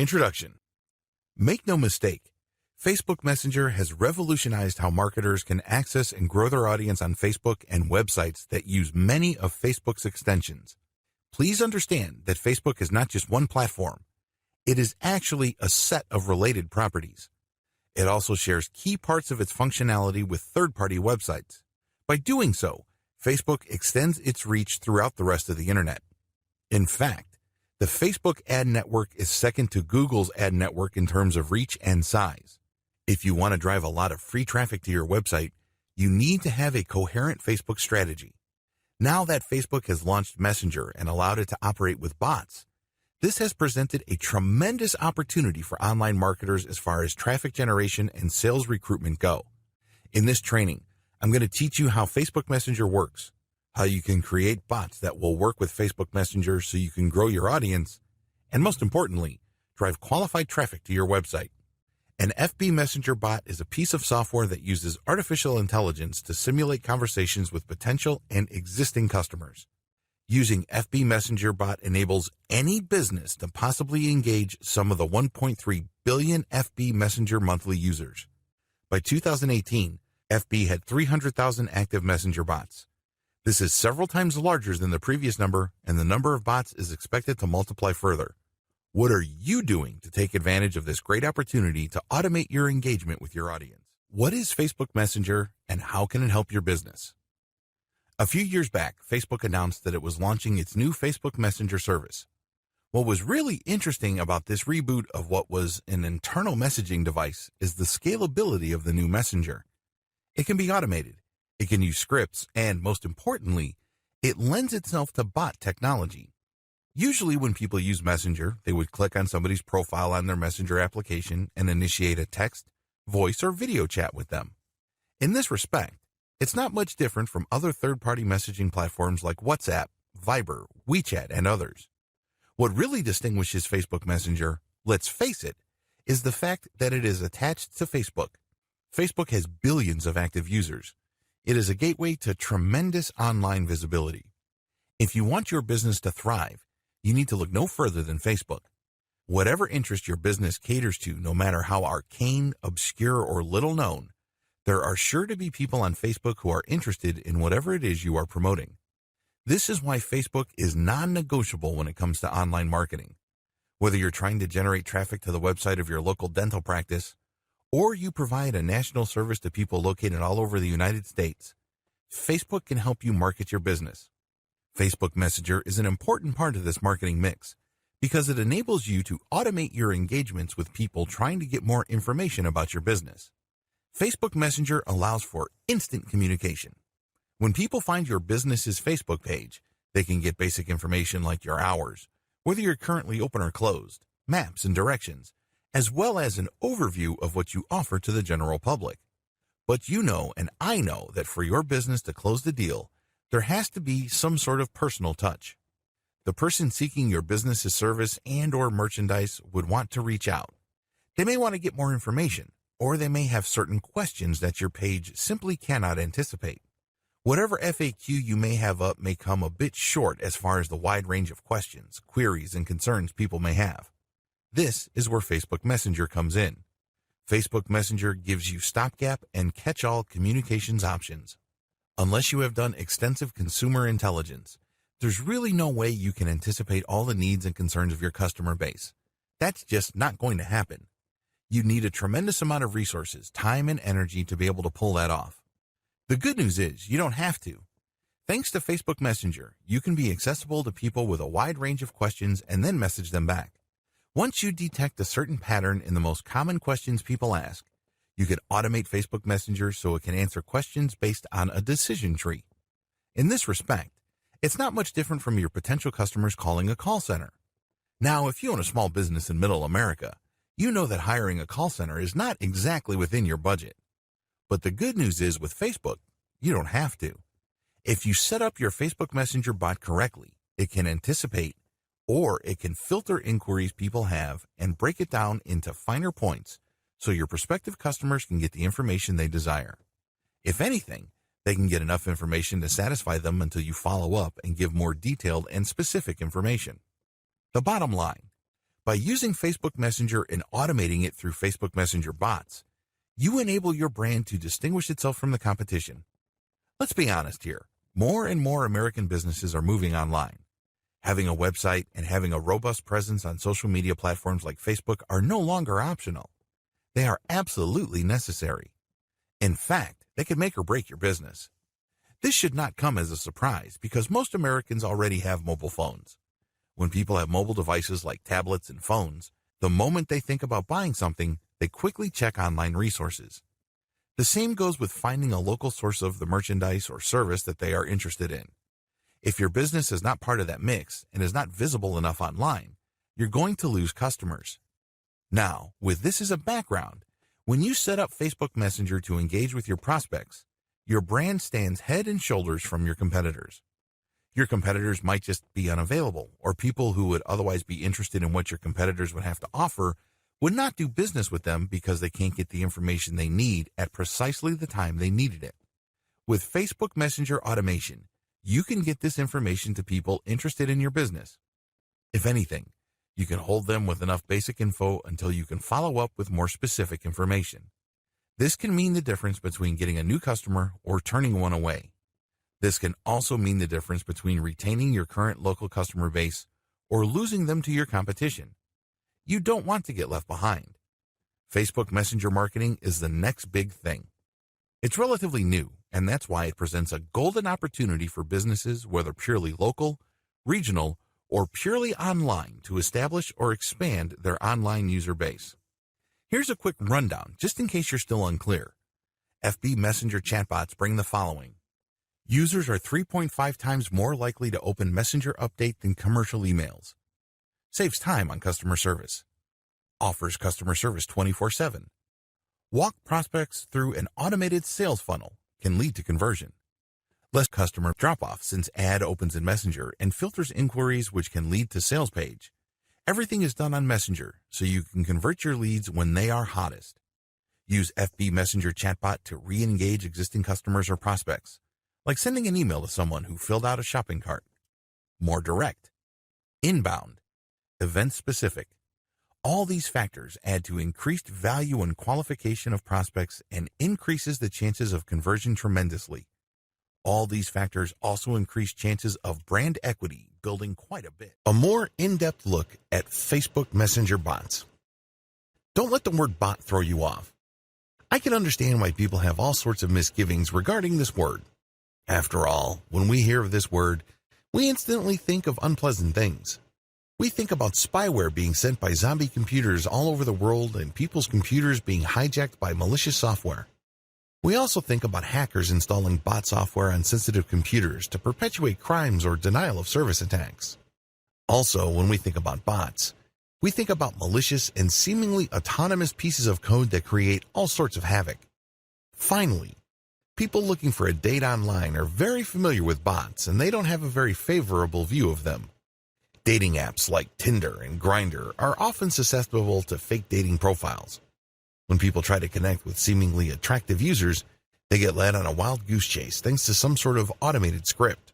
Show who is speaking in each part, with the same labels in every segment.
Speaker 1: Introduction. Make no mistake, Facebook Messenger has revolutionized how marketers can access and grow their audience on Facebook and websites that use many of Facebook's extensions. Please understand that Facebook is not just one platform. It is actually a set of related properties. It also shares key parts of its functionality with third-party websites. By doing so, Facebook extends its reach throughout the rest of the internet. In fact, the Facebook ad network is second to Google's ad network in terms of reach and size. If you want to drive a lot of free traffic to your website, you need to have a coherent Facebook strategy. Now that Facebook has launched Messenger and allowed it to operate with bots, this has presented a tremendous opportunity for online marketers as far as traffic generation and sales recruitment go. In this training, I'm going to teach you how Facebook Messenger works, how you can create bots that will work with Facebook Messenger so you can grow your audience, and most importantly, drive qualified traffic to your website. An FB Messenger bot is a piece of software that uses artificial intelligence to simulate conversations with potential and existing customers. Using FB Messenger bot enables any business to possibly engage some of the 1.3 billion FB Messenger monthly users. By 2018, FB had 300,000 active Messenger bots. This is several times larger than the previous number, and the number of bots is expected to multiply further. What are you doing to take advantage of this great opportunity to automate your engagement with your audience? What is Facebook Messenger, and how can it help your business? A few years back, Facebook announced that it was launching its new Facebook Messenger service. What was really interesting about this reboot of what was an internal messaging device is the scalability of the new Messenger. It can be automated, it can use scripts, and most importantly, it lends itself to bot technology. Usually when people use Messenger, they would click on somebody's profile on their Messenger application and initiate a text, voice, or video chat with them. In this respect, it's not much different from other third-party messaging platforms like WhatsApp, Viber, WeChat, and others. What really distinguishes Facebook Messenger, let's face it, is the fact that it is attached to Facebook. Facebook has billions of active users. It is a gateway to tremendous online visibility. If you want your business to thrive, you need to look no further than Facebook. Whatever interest your business caters to, no matter how arcane, obscure, or little known, there are sure to be people on Facebook who are interested in whatever it is you are promoting. This is why Facebook is non-negotiable when it comes to online marketing. Whether you're trying to generate traffic to the website of your local dental practice, or you provide a national service to people located all over the United States, Facebook can help you market your business. Facebook Messenger is an important part of this marketing mix because it enables you to automate your engagements with people trying to get more information about your business. Facebook Messenger allows for instant communication. When people find your business's Facebook page, they can get basic information like your hours, whether you're currently open or closed, maps and directions, as well as an overview of what you offer to the general public. But you know and I know that for your business to close the deal, there has to be some sort of personal touch. The person seeking your business's service and/or merchandise would want to reach out. They may want to get more information, or they may have certain questions that your page simply cannot anticipate. Whatever FAQ you may have up may come a bit short as far as the wide range of questions, queries, and concerns people may have. This is where Facebook Messenger comes in. Facebook Messenger gives you stopgap and catch-all communications options. Unless you have done extensive consumer intelligence, there's really no way you can anticipate all the needs and concerns of your customer base. That's just not going to happen. You need a tremendous amount of resources, time, and energy to be able to pull that off. The good news is you don't have to. Thanks to Facebook Messenger, you can be accessible to people with a wide range of questions and then message them back. Once you detect a certain pattern in the most common questions people ask, you can automate Facebook Messenger so it can answer questions based on a decision tree. In this respect, it's not much different from your potential customers calling a call center. Now, if you own a small business in Middle America, you know that hiring a call center is not exactly within your budget. But the good news is with Facebook, you don't have to. If you set up your Facebook Messenger bot correctly, it can anticipate or it can filter inquiries people have and break it down into finer points so your prospective customers can get the information they desire. If anything, they can get enough information to satisfy them until you follow up and give more detailed and specific information. The bottom line, By using Facebook Messenger and automating it through Facebook Messenger bots, you enable your brand to distinguish itself from the competition. Let's be honest here. More and more American businesses are moving online. Having a website and having a robust presence on social media platforms like Facebook are no longer optional. They are absolutely necessary. In fact, they can make or break your business. This should not come as a surprise because most Americans already have mobile phones. When people have mobile devices like tablets and phones, the moment they think about buying something, they quickly check online resources. The same goes with finding a local source of the merchandise or service that they are interested in. If your business is not part of that mix and is not visible enough online, you're going to lose customers. Now, with this as a background, when you set up Facebook Messenger to engage with your prospects, your brand stands head and shoulders from your competitors. Your competitors might just be unavailable, or people who would otherwise be interested in what your competitors would have to offer would not do business with them because they can't get the information they need at precisely the time they needed it. With Facebook Messenger automation, you can get this information to people interested in your business. If anything, you can hold them with enough basic info until you can follow up with more specific information. This can mean the difference between getting a new customer or turning one away. This can also mean the difference between retaining your current local customer base or losing them to your competition. You don't want to get left behind. Facebook Messenger marketing is the next big thing. It's relatively new, and that's why it presents a golden opportunity for businesses, whether purely local, regional, or purely online, to establish or expand their online user base. Here's a quick rundown, just in case you're still unclear. FB Messenger chatbots bring the following. Users are 3.5 times more likely to open Messenger update than commercial emails. Saves time on customer service. Offers customer service 24/7. Walk prospects through an automated sales funnel can lead to conversion. Less customer drop-off since ad opens in Messenger and filters inquiries which can lead to sales page. Everything is done on Messenger, so you can convert your leads when they are hottest. Use FB Messenger chatbot to re-engage existing customers or prospects, like sending an email to someone who filled out a shopping cart. More direct. Inbound. Event-specific. All these factors add to increased value and qualification of prospects and increases the chances of conversion tremendously. All these factors also increase chances of brand equity building quite a bit. A more in-depth look at Facebook Messenger bots. Don't let the word bot throw you off. I can understand why people have all sorts of misgivings regarding this word. After all, when we hear of this word, we instantly think of unpleasant things. We think about spyware being sent by zombie computers all over the world and people's computers being hijacked by malicious software. We also think about hackers installing bot software on sensitive computers to perpetuate crimes or denial of service attacks. Also, when we think about bots, we think about malicious and seemingly autonomous pieces of code that create all sorts of havoc. Finally, people looking for a date online are very familiar with bots, and they don't have a very favorable view of them. Dating apps like Tinder and Grindr are often susceptible to fake dating profiles. When people try to connect with seemingly attractive users, they get led on a wild goose chase thanks to some sort of automated script.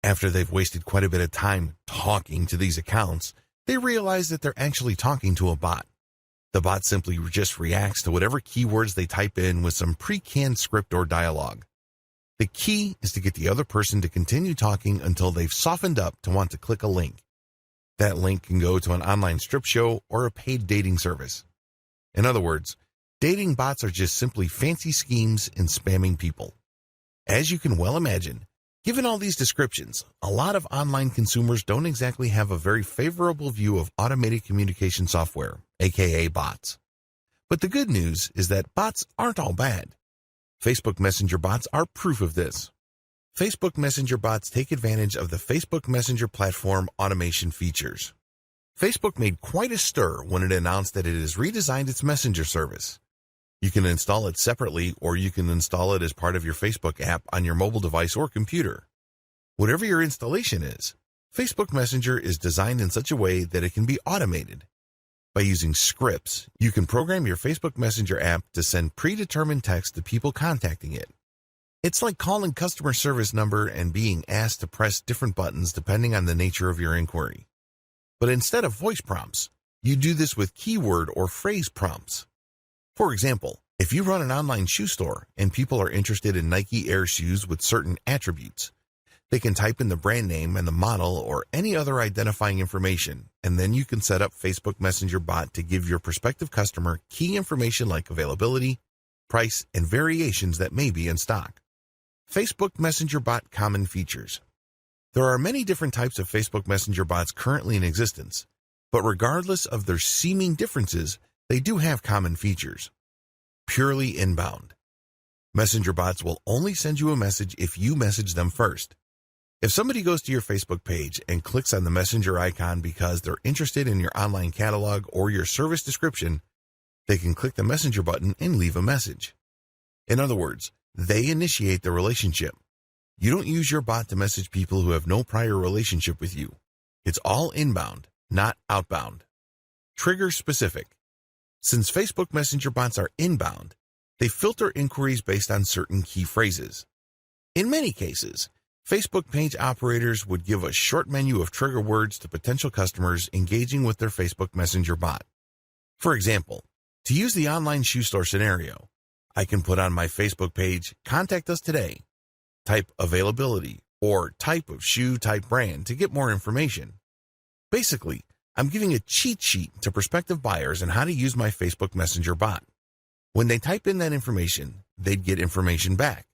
Speaker 1: After they've wasted quite a bit of time talking to these accounts, they realize that they're actually talking to a bot. The bot simply just reacts to whatever keywords they type in with some pre-canned script or dialogue. The key is to get the other person to continue talking until they've softened up to want to click a link. That link can go to an online strip show or a paid dating service. In other words, dating bots are just simply fancy schemes in spamming people. As you can well imagine, given all these descriptions, a lot of online consumers don't exactly have a very favorable view of automated communication software, aka bots. But the good news is that bots aren't all bad. Facebook Messenger bots are proof of this. Facebook Messenger bots take advantage of the Facebook Messenger platform automation features. Facebook made quite a stir when it announced that it has redesigned its Messenger service. You can install it separately, or you can install it as part of your Facebook app on your mobile device or computer. Whatever your installation is, Facebook Messenger is designed in such a way that it can be automated. By using scripts, you can program your Facebook Messenger app to send predetermined text to people contacting it. It's like calling customer service number and being asked to press different buttons depending on the nature of your inquiry. But instead of voice prompts, You do this with keyword or phrase prompts. For example, if you run an online shoe store and people are interested in Nike Air shoes with certain attributes, they can type in the brand name and the model or any other identifying information, and then you can set up Facebook Messenger bot to give your prospective customer key information like availability, price, and variations that may be in stock. Facebook Messenger bot common features. There are many different types of Facebook Messenger bots currently in existence, but regardless of their seeming differences, they do have common features. Purely inbound. Messenger bots will only send you a message if you message them first. If somebody goes to your Facebook page and clicks on the messenger icon because they're interested in your online catalog or your service description, they can click the messenger button and leave a message. In other words, they initiate the relationship. You don't use your bot to message people who have no prior relationship with you. It's all inbound, not outbound. Trigger specific. Since Facebook Messenger bots are inbound, they filter inquiries based on certain key phrases. In many cases, Facebook page operators would give a short menu of trigger words to potential customers engaging with their Facebook Messenger bot. For example, to use the online shoe store scenario, I can put on my Facebook page, "Contact us today," type availability, or type of shoe, type brand to get more information. Basically, I'm giving a cheat sheet to prospective buyers on how to use my Facebook Messenger bot. When they type in that information, they'd get information back.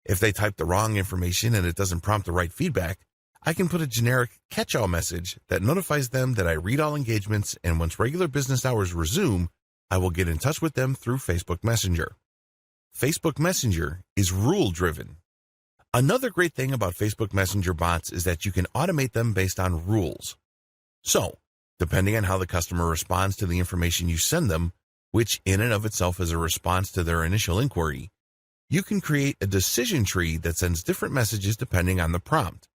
Speaker 1: If they type the wrong information and it doesn't prompt the right feedback, I can put a generic catch-all message that notifies them that I read all engagements, and once regular business hours resume, I will get in touch with them through Facebook Messenger. Facebook Messenger is rule-driven. Another great thing about Facebook Messenger bots is that you can automate them based on rules. So, depending on how the customer responds to the information you send them, which in and of itself is a response to their initial inquiry, you can create a decision tree that sends different messages depending on the prompt.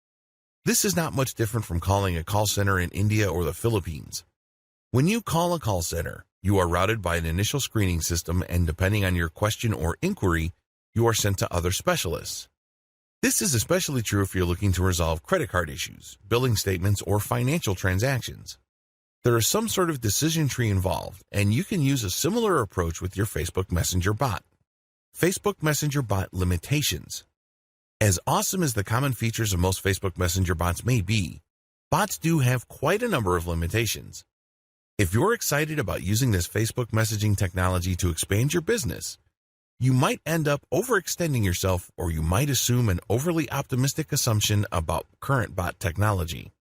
Speaker 1: This is not much different from calling a call center in India or the Philippines. When you call a call center, you are routed by an initial screening system, and depending on your question or inquiry, you are sent to other specialists. This is especially true if you're looking to resolve credit card issues, billing statements, or financial transactions. There is some sort of decision tree involved, and you can use a similar approach with your Facebook Messenger bot. Facebook Messenger bot limitations. As awesome as the common features of most Facebook Messenger bots may be, bots do have quite a number of limitations. If you're excited about using this Facebook messaging technology to expand your business, you might end up overextending yourself, or you might assume an overly optimistic assumption about current bot technology.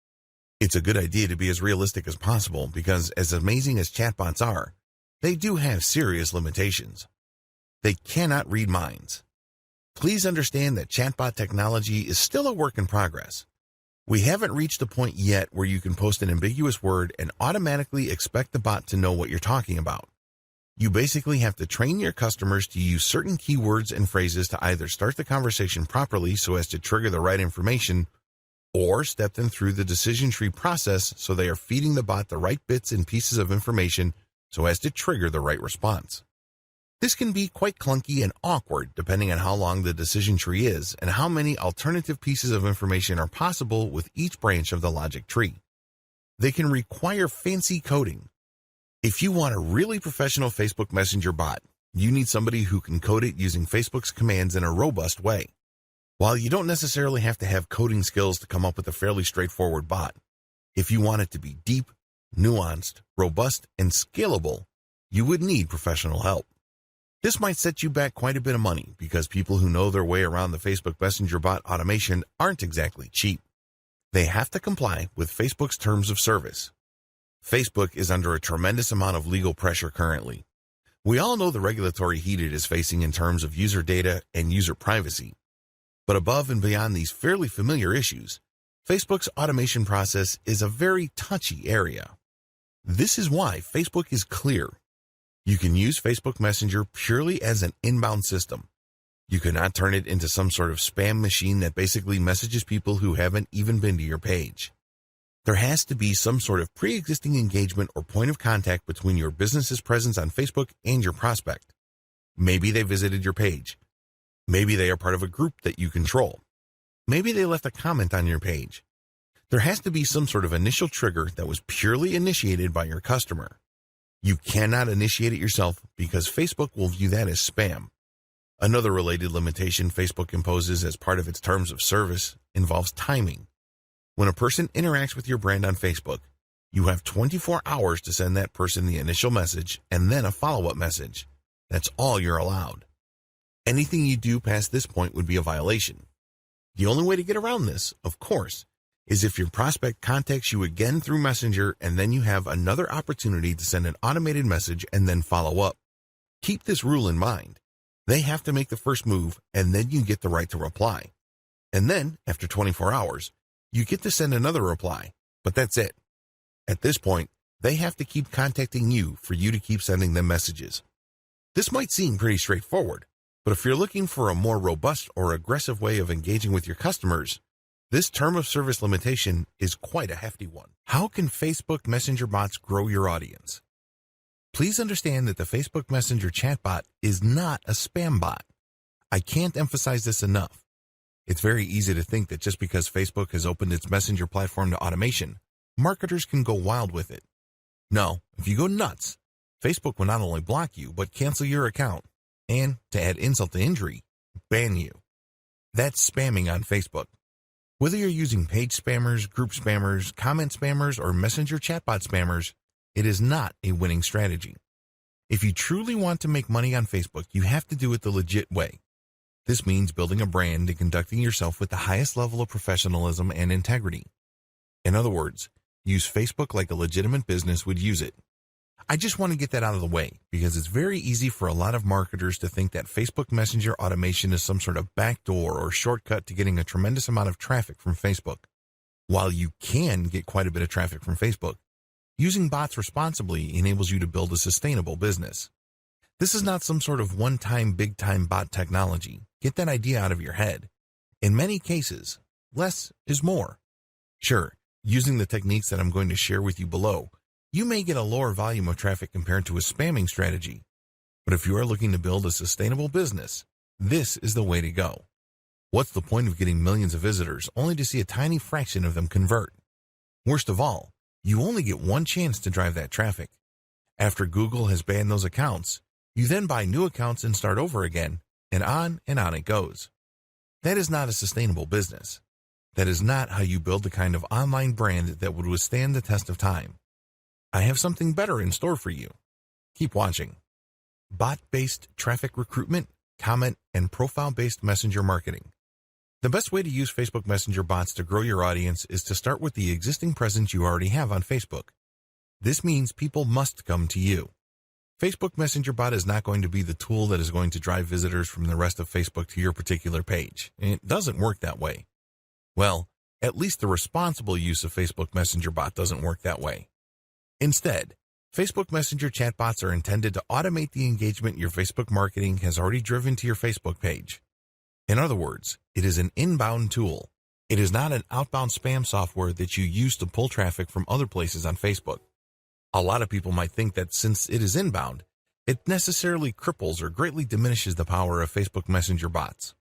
Speaker 1: It's a good idea to be as realistic as possible because, as amazing as chatbots are, they do have serious limitations. They cannot read minds. Please understand that chatbot technology is still a work in progress. We haven't reached the point yet where you can post an ambiguous word and automatically expect the bot to know what you're talking about. You basically have to train your customers to use certain keywords and phrases to either start the conversation properly so as to trigger the right information, or step them through the decision tree process so they are feeding the bot the right bits and pieces of information so as to trigger the right response. This can be quite clunky and awkward depending on how long the decision tree is and how many alternative pieces of information are possible with each branch of the logic tree. They can require fancy coding. If you want a really professional Facebook Messenger bot, you need somebody who can code it using Facebook's commands in a robust way. While you don't necessarily have to have coding skills to come up with a fairly straightforward bot, if you want it to be deep, nuanced, robust, and scalable, you would need professional help. This might set you back quite a bit of money because people who know their way around the Facebook Messenger bot automation aren't exactly cheap. They have to comply with Facebook's terms of service. Facebook is under a tremendous amount of legal pressure currently. We all know the regulatory heat it is facing in terms of user data and user privacy. But above and beyond these fairly familiar issues, Facebook's automation process is a very touchy area. This is why Facebook is clear. You can use Facebook Messenger purely as an inbound system. You cannot turn it into some sort of spam machine that basically messages people who haven't even been to your page. There has to be some sort of pre-existing engagement or point of contact between your business's presence on Facebook and your prospect. Maybe they visited your page. Maybe they are part of a group that you control. Maybe they left a comment on your page. There has to be some sort of initial trigger that was purely initiated by your customer. You cannot initiate it yourself because Facebook will view that as spam. Another related limitation Facebook imposes as part of its terms of service involves timing. When a person interacts with your brand on Facebook, you have 24 hours to send that person the initial message and then a follow-up message. That's all you're allowed. Anything you do past this point would be a violation. The only way to get around this, of course, is if your prospect contacts you again through Messenger and then you have another opportunity to send an automated message and then follow up. Keep this rule in mind. They have to make the first move and then you get the right to reply. And then, after 24 hours, you get to send another reply, but that's it. At this point, they have to keep contacting you for you to keep sending them messages. This might seem pretty straightforward, but if you're looking for a more robust or aggressive way of engaging with your customers, this term of service limitation is quite a hefty one. How can Facebook Messenger bots grow your audience? Please understand that the Facebook Messenger chatbot is not a spam bot. I can't emphasize this enough. It's very easy to think that just because Facebook has opened its Messenger platform to automation, marketers can go wild with it. No, if you go nuts, Facebook will not only block you, but cancel your account, and, to add insult to injury, ban you. That's spamming on Facebook. Whether you're using page spammers, group spammers, comment spammers, or messenger chatbot spammers, it is not a winning strategy. If you truly want to make money on Facebook, you have to do it the legit way. This means building a brand and conducting yourself with the highest level of professionalism and integrity. In other words, use Facebook like a legitimate business would use it. I just want to get that out of the way because it's very easy for a lot of marketers to think that Facebook Messenger automation is some sort of backdoor or shortcut to getting a tremendous amount of traffic from Facebook. While you can get quite a bit of traffic from Facebook, using bots responsibly enables you to build a sustainable business. This is not some sort of one-time big-time bot technology. Get that idea out of your head. In many cases, less is more. Sure, using the techniques that I'm going to share with you below, you may get a lower volume of traffic compared to a spamming strategy. But if you are looking to build a sustainable business, this is the way to go. What's the point of getting millions of visitors only to see a tiny fraction of them convert? Worst of all, you only get one chance to drive that traffic. After Google has banned those accounts, you then buy new accounts and start over again, and on it goes. That is not a sustainable business. That is not how you build the kind of online brand that would withstand the test of time. I have something better in store for you. Keep watching. Bot-based traffic recruitment, comment, and profile-based messenger marketing. The best way to use Facebook Messenger bots to grow your audience is to start with the existing presence you already have on Facebook. This means people must come to you. Facebook Messenger bot is not going to be the tool that is going to drive visitors from the rest of Facebook to your particular page. It doesn't work that way. Well, at least the responsible use of Facebook Messenger bot doesn't work that way. Instead, Facebook Messenger chatbots are intended to automate the engagement your Facebook marketing has already driven to your Facebook page. In other words, it is an inbound tool. It is not an outbound spam software that you use to pull traffic from other places on Facebook. A lot of people might think that since it is inbound, it necessarily cripples or greatly diminishes the power of Facebook Messenger bots.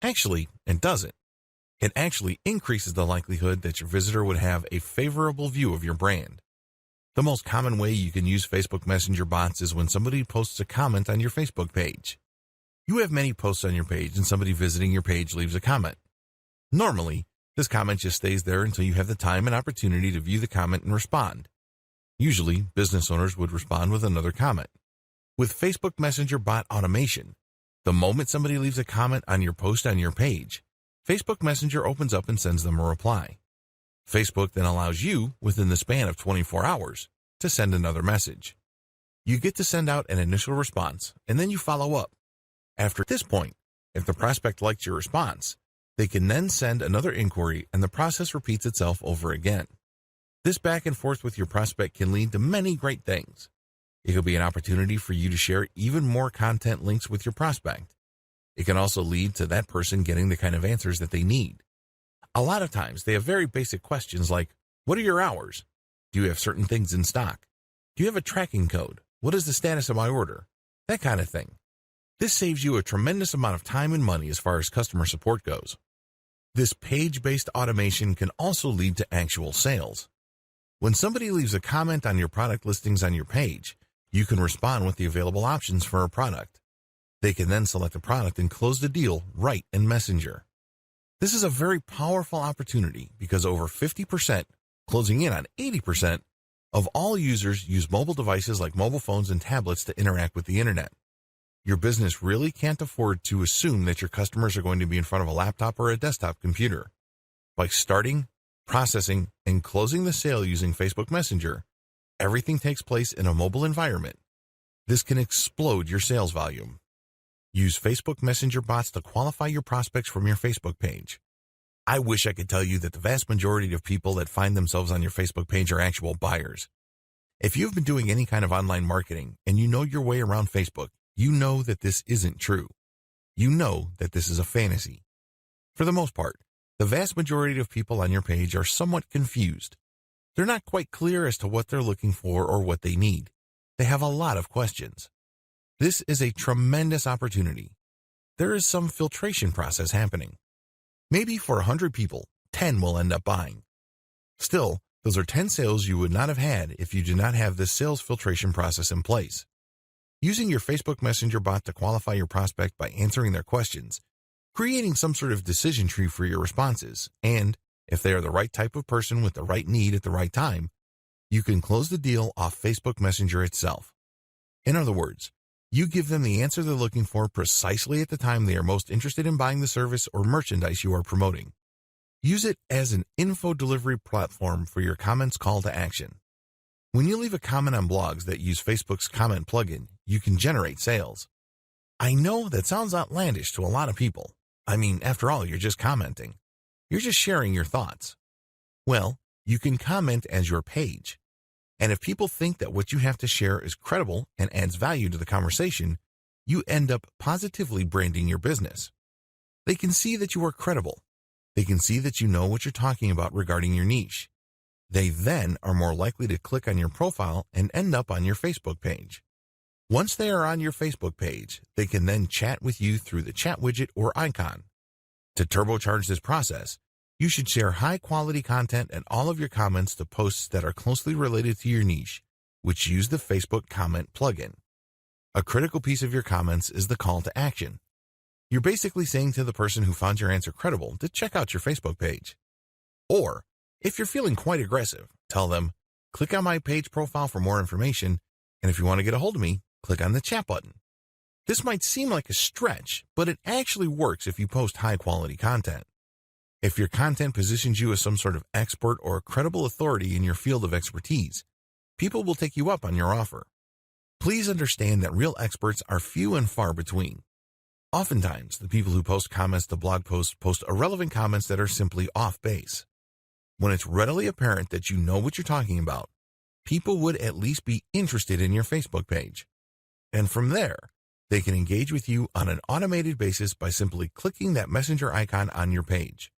Speaker 1: Actually, it doesn't. It actually increases the likelihood that your visitor would have a favorable view of your brand. The most common way you can use Facebook Messenger bots is when somebody posts a comment on your Facebook page. You have many posts on your page and somebody visiting your page leaves a comment. Normally, this comment just stays there until you have the time and opportunity to view the comment and respond. Usually, business owners would respond with another comment. With Facebook Messenger bot automation, the moment somebody leaves a comment on your post on your page, Facebook Messenger opens up and sends them a reply. Facebook then allows you, within the span of 24 hours, to send another message. You get to send out an initial response, and then you follow up. After this point, if the prospect likes your response, they can then send another inquiry and the process repeats itself over again. This back and forth with your prospect can lead to many great things. It could be an opportunity for you to share even more content links with your prospect. It can also lead to that person getting the kind of answers that they need. A lot of times, they have very basic questions like, what are your hours? Do you have certain things in stock? Do you have a tracking code? What is the status of my order? That kind of thing. This saves you a tremendous amount of time and money as far as customer support goes. This page-based automation can also lead to actual sales. When somebody leaves a comment on your product listings on your page, you can respond with the available options for a product. They can then select a product and close the deal right in Messenger. This is a very powerful opportunity because over 50%, closing in on 80%, of all users use mobile devices like mobile phones and tablets to interact with the internet. Your business really can't afford to assume that your customers are going to be in front of a laptop or a desktop computer. By starting, processing, and closing the sale using Facebook Messenger, everything takes place in a mobile environment. This can explode your sales volume. Use Facebook Messenger bots to qualify your prospects from your Facebook page. I wish I could tell you that the vast majority of people that find themselves on your Facebook page are actual buyers. If you've been doing any kind of online marketing and you know your way around Facebook, you know that this isn't true. You know that this is a fantasy. For the most part, the vast majority of people on your page are somewhat confused. They're not quite clear as to what they're looking for or what they need. They have a lot of questions. This is a tremendous opportunity. There is some filtration process happening. Maybe for 100 people, 10 will end up buying. Still, those are 10 sales you would not have had if you did not have this sales filtration process in place. Using your Facebook Messenger bot to qualify your prospect by answering their questions, creating some sort of decision tree for your responses, and, if they are the right type of person with the right need at the right time, you can close the deal off Facebook Messenger itself. In other words, you give them the answer they're looking for precisely at the time they are most interested in buying the service or merchandise you are promoting. Use it as an info delivery platform for your comments call to action. When you leave a comment on blogs that use Facebook's comment plugin, you can generate sales. I know that sounds outlandish to a lot of people. I mean, after all, you're just commenting. You're just sharing your thoughts. Well, you can comment as your page. And if people think that what you have to share is credible and adds value to the conversation, you end up positively branding your business. They can see that you are credible. They can see that you know what you're talking about regarding your niche. They then are more likely to click on your profile and end up on your Facebook page. Once they are on your Facebook page, they can then chat with you through the chat widget or icon. To turbocharge this process, you should share high-quality content and all of your comments to posts that are closely related to your niche, which use the Facebook comment plugin. A critical piece of your comments is the call to action. You're basically saying to the person who found your answer credible to check out your Facebook page. Or, if you're feeling quite aggressive, tell them, click on my page profile for more information, and if you want to get a hold of me, click on the chat button. This might seem like a stretch, but it actually works if you post high-quality content. If your content positions you as some sort of expert or a credible authority in your field of expertise, people will take you up on your offer. Please understand that real experts are few and far between. Oftentimes, the people who post comments to blog posts post irrelevant comments that are simply off base. When it's readily apparent that you know what you're talking about, people would at least be interested in your Facebook page. And from there, they can engage with you on an automated basis by simply clicking that messenger icon on your page.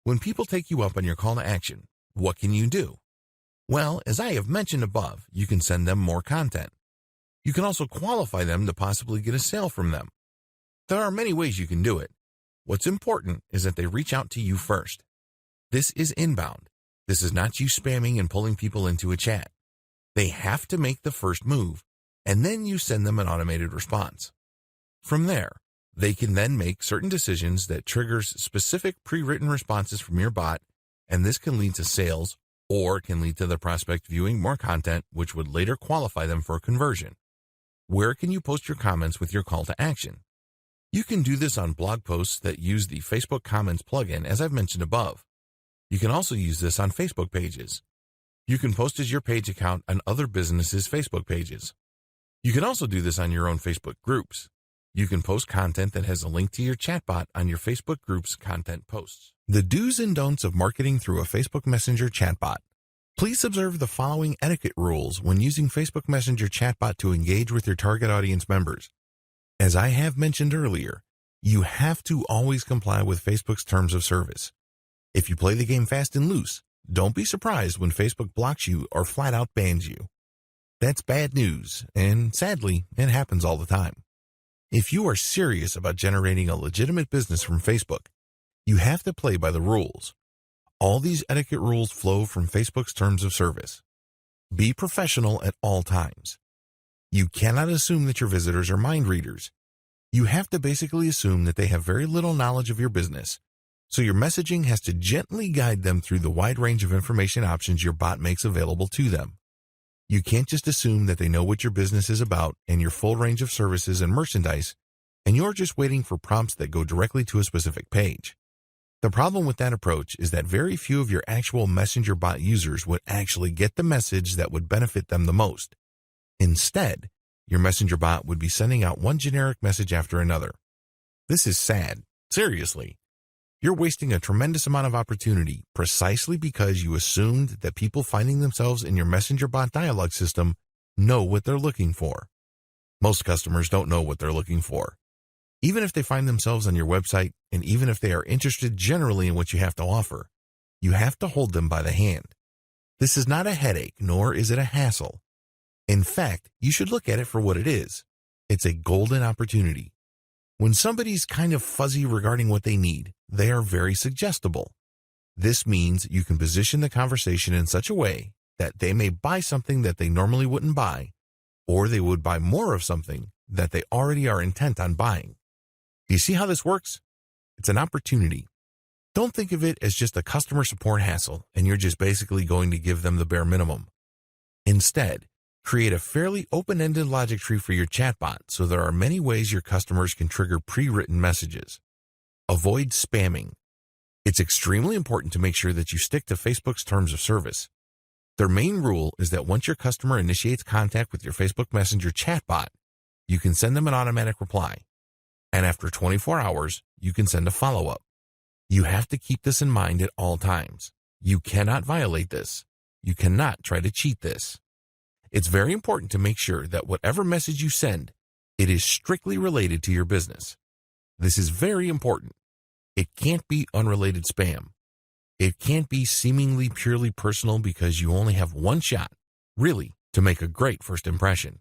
Speaker 1: When people take you up on your call to action, what can you do? Well, as I have mentioned above, you can send them more content. You can also qualify them to possibly get a sale from them. There are many ways you can do it. What's important is that they reach out to you first. This is inbound. This is not you spamming and pulling people into a chat. They have to make the first move, and then you send them an automated response. From there, they can then make certain decisions that triggers specific pre-written responses from your bot, and this can lead to sales or can lead to the prospect viewing more content, which would later qualify them for conversion. Where can you post your comments with your call to action? You can do this on blog posts that use the Facebook Comments plugin, as I've mentioned above. You can also use this on Facebook pages. You can post as your page account on other businesses' Facebook pages. You can also do this on your own Facebook groups. You can post content that has a link to your chatbot on your Facebook group's content posts. The do's and don'ts of marketing through a Facebook Messenger chatbot. Please observe the following etiquette rules when using Facebook Messenger chatbot to engage with your target audience members. As I have mentioned earlier, you have to always comply with Facebook's terms of service. If you play the game fast and loose, don't be surprised when Facebook blocks you or flat out bans you. That's bad news, and sadly, it happens all the time. If you are serious about generating a legitimate business from Facebook, You have to play by the rules. All these etiquette rules flow from Facebook's terms of service. Be professional at all times. You cannot assume that your visitors are mind readers. You have to basically assume that they have very little knowledge of your business, so your messaging has to gently guide them through the wide range of information options your bot makes available to them. You can't just assume that they know what your business is about and your full range of services and merchandise, and you're just waiting for prompts that go directly to a specific page. The problem with that approach is that very few of your actual Messenger bot users would actually get the message that would benefit them the most. Instead, your Messenger bot would be sending out one generic message after another. This is sad. Seriously. You're wasting a tremendous amount of opportunity precisely because you assumed that people finding themselves in your Messenger bot dialogue system know what they're looking for. Most customers don't know what they're looking for. Even if they find themselves on your website, and even if they are interested generally in what you have to offer, you have to hold them by the hand. This is not a headache, nor is it a hassle. In fact, you should look at it for what it is. It's a golden opportunity. When somebody's kind of fuzzy regarding what they need, they are very suggestible. This means you can position the conversation in such a way that they may buy something that they normally wouldn't buy, or they would buy more of something that they already are intent on buying. Do you see how this works? It's an opportunity. Don't think of it as just a customer support hassle and you're just basically going to give them the bare minimum. Instead, create a fairly open-ended logic tree for your chatbot so there are many ways your customers can trigger pre-written messages. Avoid spamming. It's extremely important to make sure that you stick to Facebook's terms of service. Their main rule is that once your customer initiates contact with your Facebook Messenger chatbot, you can send them an automatic reply. And after 24 hours, you can send a follow-up. You have to keep this in mind at all times. You cannot violate this. You cannot try to cheat this. It's very important to make sure that whatever message you send, it is strictly related to your business. This is very important. It can't be unrelated spam. It can't be seemingly purely personal because you only have one shot, really, to make a great first impression.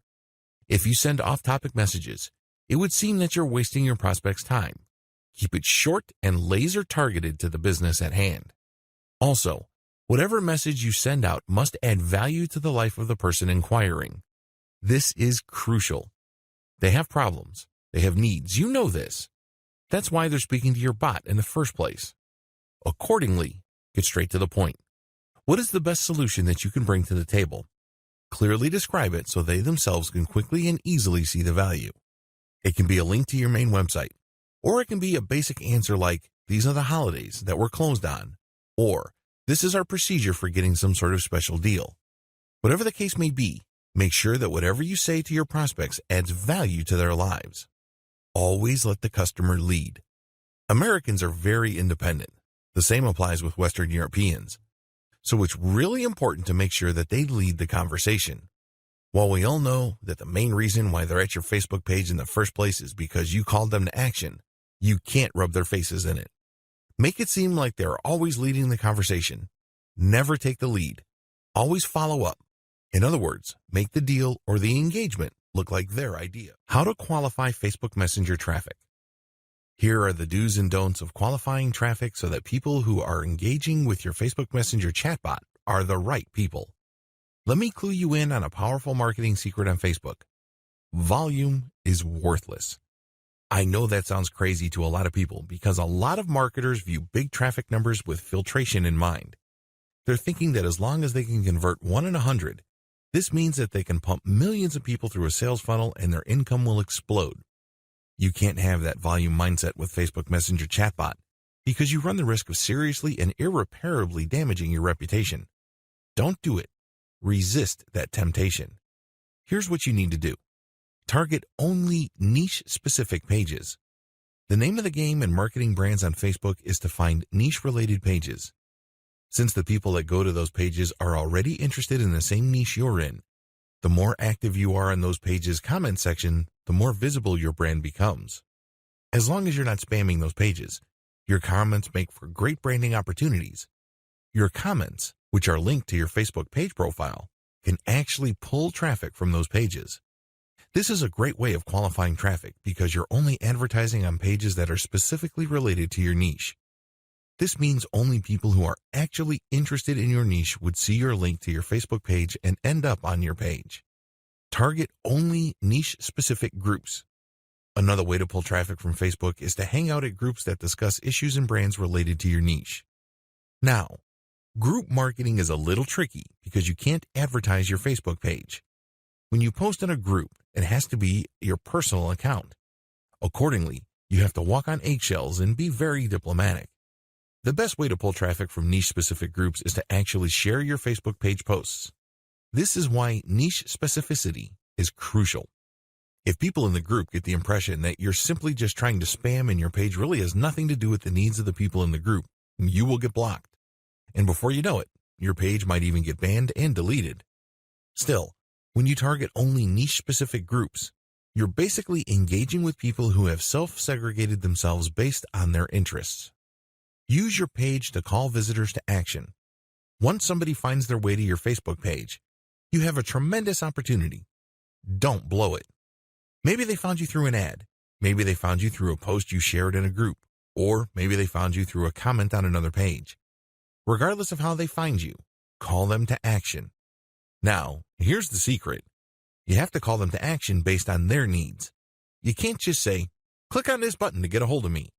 Speaker 1: If you send off-topic messages, it would seem that you're wasting your prospect's time. Keep it short and laser targeted to the business at hand. Also, whatever message you send out must add value to the life of the person inquiring. This is crucial. They have problems. They have needs. You know this. That's why they're speaking to your bot in the first place. Accordingly, get straight to the point. What is the best solution that you can bring to the table? Clearly describe it so they themselves can quickly and easily see the value. It can be a link to your main website, or it can be a basic answer like, these are the holidays that we're closed on, or this is our procedure for getting some sort of special deal. Whatever the case may be, make sure that whatever you say to your prospects adds value to their lives. Always let the customer lead. Americans are very independent. The same applies with Western Europeans. So it's really important to make sure that they lead the conversation. While we all know that the main reason why they're at your Facebook page in the first place is because you called them to action, you can't rub their faces in it. Make it seem like they're always leading the conversation. Never take the lead. Always follow up. In other words, make the deal or the engagement look like their idea. How to qualify Facebook Messenger traffic. Here are the do's and don'ts of qualifying traffic so that people who are engaging with your Facebook Messenger chatbot are the right people. Let me clue you in on a powerful marketing secret on Facebook. Volume is worthless. I know that sounds crazy to a lot of people because a lot of marketers view big traffic numbers with filtration in mind. They're thinking that as long as they can convert 1 in 100, this means that they can pump millions of people through a sales funnel and their income will explode. You can't have that volume mindset with Facebook Messenger chatbot because you run the risk of seriously and irreparably damaging your reputation. Don't do it. Resist that temptation. Here's what you need to do. Target only niche-specific pages. The name of the game in marketing brands on Facebook is to find niche-related pages. Since the people that go to those pages are already interested in the same niche you're in, the more active you are in those pages' comment section, the more visible your brand becomes. As long as you're not spamming those pages, your comments make for great branding opportunities. Your comments, which are linked to your Facebook page profile, can actually pull traffic from those pages. This is a great way of qualifying traffic because you're only advertising on pages that are specifically related to your niche. This means only people who are actually interested in your niche would see your link to your Facebook page and end up on your page. Target only niche-specific groups. Another way to pull traffic from Facebook is to hang out at groups that discuss issues and brands related to your niche. Now, group marketing is a little tricky because you can't advertise your Facebook page. When you post in a group, it has to be your personal account. Accordingly, you have to walk on eggshells and be very diplomatic. The best way to pull traffic from niche-specific groups is to actually share your Facebook page posts. This is why niche specificity is crucial. If people in the group get the impression that you're simply just trying to spam and your page really has nothing to do with the needs of the people in the group, you will get blocked. And before you know it, your page might even get banned and deleted. Still, when you target only niche-specific groups, you're basically engaging with people who have self-segregated themselves based on their interests. Use your page to call visitors to action. Once somebody finds their way to your Facebook page, you have a tremendous opportunity. Don't blow it. Maybe they found you through an ad. Maybe they found you through a post you shared in a group. Or maybe they found you through a comment on another page. Regardless of how they find you, call them to action. Now, here's the secret. You have to call them to action based on their needs. You can't just say, click on this button to get a hold of me.